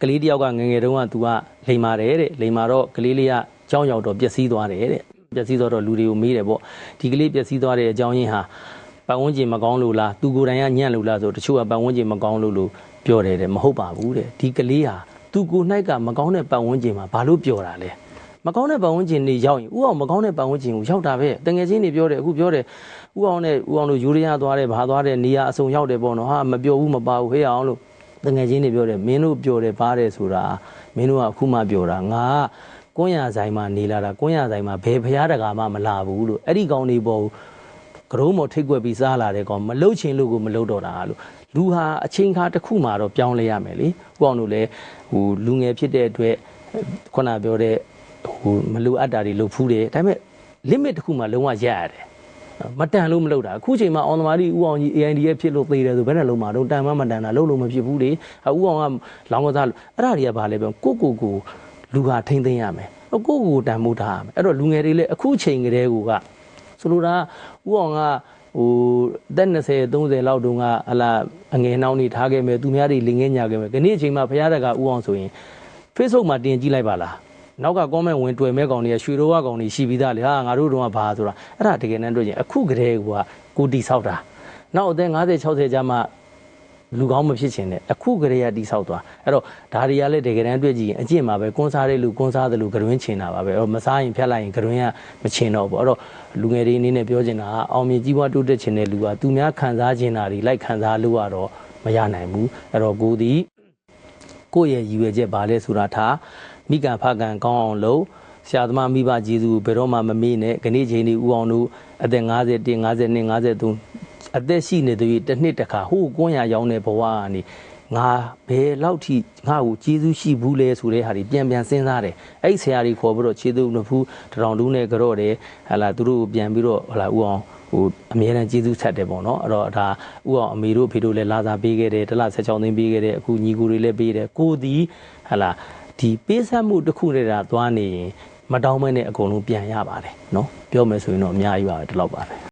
ကလေးတယောက်ကငငယ်တုန်းကသူကလိမ်မာတယ်တဲ့လိမ်မာတော့ကလေးလေးကကြောင်းရောက်တော့ပျက်စီးသွားတယ်တဲ့ပျက်စီးသွားတော့လူတွေကိုမေးတယ်ပေါ့ဒီကလေးပျက်စီးသွားတဲ့အကြောင်းရင်းဟာပတ်ဝန်းကျင်မကောင်းလို့လားသူကိုယ်တိုင်ကညံ့လို့လားဆိုတချို့ကပတ်ဝန်းကျင်မကောင်းလို့ပြောတယ်တဲ့မဟုတ်ပါဘူးတဲ့ဒီကလေးဟာသူကိုယ်၌ကမကောင်းတဲ့ပတ်ဝန်းကျင်မှာဘာလို့ပြောတာလဲမကောင်းတဲ့ပတ်ဝန်းကျင်တွေရောက်ရင်ဥအောင်မကောင်းတဲ့ပတ်ဝန်းကျင်ကိုရောက်တာပဲတငယ်ချင်းတွေပြောတယ်အခုပြောတယ်ဥအောင်တို့ယူရီးယားသွားတယ်ဘာသွားတယ်နေရာအစုံရောက်တယ်ပေါ့နော်ဟာမပြောဘူးမပါဘူးဟေးအောင်လို့တငယ်ချင်းတွေပြောတယ်မင်းတို့ပြောတယ်ပါတယ်ဆိုတာမင်းတို့ကအခုမှပြောတာငါကကွန်းရဆိုင်မှာနေလာတာကွန်းရဆိုင်မှာဘယ်ဖျားတကာမှမလာဘူးလို့အဲ့ဒီကောင်တွေပေါ်ကရုံးမော်ထိတ်ကွက်ပြီးစားလာတဲ့ကောင်မလှုပ်ချင်လို့ကိုမလှုပ်တော့တာလို့လူဟာအချိန်ခါတစ်ခုမှတော့ပြောင်းလဲရမယ်လေဥအောင်တို့လည်းဟိုလူငယ်ဖြစ်တဲ့အတွက်ခုနပြောတဲ့ဟိုမလိုအပ်တာတွေလုပ်ဖူးတယ်ဒါပေမဲ့ limit တစ်ခုမှလုံးဝရက်ရတယ်မတန်လို့မလုပ်တာအခုချိန်မှာအောင်သမားကြီးဥအောင်ကြီး AIDF ဖြစ်လို့သေးတယ်ဆိုဘယ်နဲ့လုံးမှာတော့တန်မတန်တာလုံးလို့မဖြစ်ဘူးလေဥအောင်ကလောင်းကစားအဲ့ဒါတွေကဘာလဲပြောကိုလူဟာထိမ့်သိမ်းရမယ်ကိုတန်မိုးထားရမယ်အဲ့တော့လူငယ်တွေလည်းအခုချိန်ကလေးကဆိုလိုတာဥအောင်ကဟိုအသက်20 30လောက်တုန်းကဟလာအငယ်နှောင်းနေထားခဲ့မယ်သူများတွေလင်ငယ်ညာခဲ့မယ်ဒီနေ့အချိန်မှာဖရားတကဥအောင်ဆိုရင် Facebook မှာတင်ကြည့်လိုက်ပါလားနောက်က comment ဝင်တွေ့မဲ့ကောင်တွေကရွှေတော်ဝကောင်တွေရှိပြီးသားလေဟာငါတို့တော့ဘာဆိုတာအဲ့ဒါတကယ်တမ်းတွေ့ရင်အခုကလေးကကိုတီဆောက်တာနောက်အသက်50 60ကျမှလူကောင်းမဖြစ်ချင်တဲ့အခုကလေးကတီဆောက်သွားအဲ့တော့ဒါတွေကလည်းတကယ်တမ်းတွေ့ကြည့်ရင်အကျင့်မှာပဲကွန်းစားတဲ့လူကွန်းစားတဲ့လူကရွင်းချင်တာပါပဲအဲ့တော့မစားရင်ဖြတ်လိုက်ရင်ကရွင်းကမချင်တော့ဘူးအဲ့တော့လူငယ်တွေအနေနဲ့ပြောချင်တာကအောင်မြင်ကြီးပွားတိုးတက်ချင်တဲ့လူကသူများခံစားချင်တာတွေလိုက်ခံစားလို့ကတော့မရနိုင်ဘူးအဲ့တော့ကိုဒီကိုယ့်ရဲ့ရည်ရွယ်ချက်ပါလဲဆိုတာထားမိကန်ဖကန်ကောင်းအောင်လုပ်ဆရာသမားမိဘကျေးဇူးဘယ်တော့မှမမေ့နဲ့ခဏချိန်ဒီဦးအောင်တို့အသက်51 52 53အသက်ရှိနေတဲ့တစ်နှစ်တခါဟိုကွန်းရရောင်းတဲ့ဘဝကနေငါဘယ်လောက်ထိငါ့ကိုကျေးဇူးရှိဘူးလဲဆိုတဲ့ဟာတွေပြန်စဉ်းစားတယ်အဲ့ဆရာကြီးခေါ်ပြီးတော့ခြေသူနှစ်ဖူးတရောင်တူးနဲ့ကြော့တယ်ဟာလာသူတို့ပြန်ပြီးတော့ဟာလာဦးအောင်ဟိုအမြဲတမ်းကျေးဇူးဆက်တယ်ပေါ့နော်အဲ့တော့ဒါဦးအောင်အမေတို့အဖေတို့လည်းလာစားပေးခဲ့တယ်တစ်လ16သိန်းပေးခဲ့တယ်အခုညီကိုတွေလည်းပေးတယ်ကိုဒီဟာလာဒီပေးဆက်မှုတစ်ခုတည်းတာသွားနေရင်မတောင်းမဲနဲ့အကုန်လုံးပြန်ရပါတယ်เนาะပြောမယ်ဆိုရင်တော့အများကြီးပါပဲဒီလောက်ပါပဲ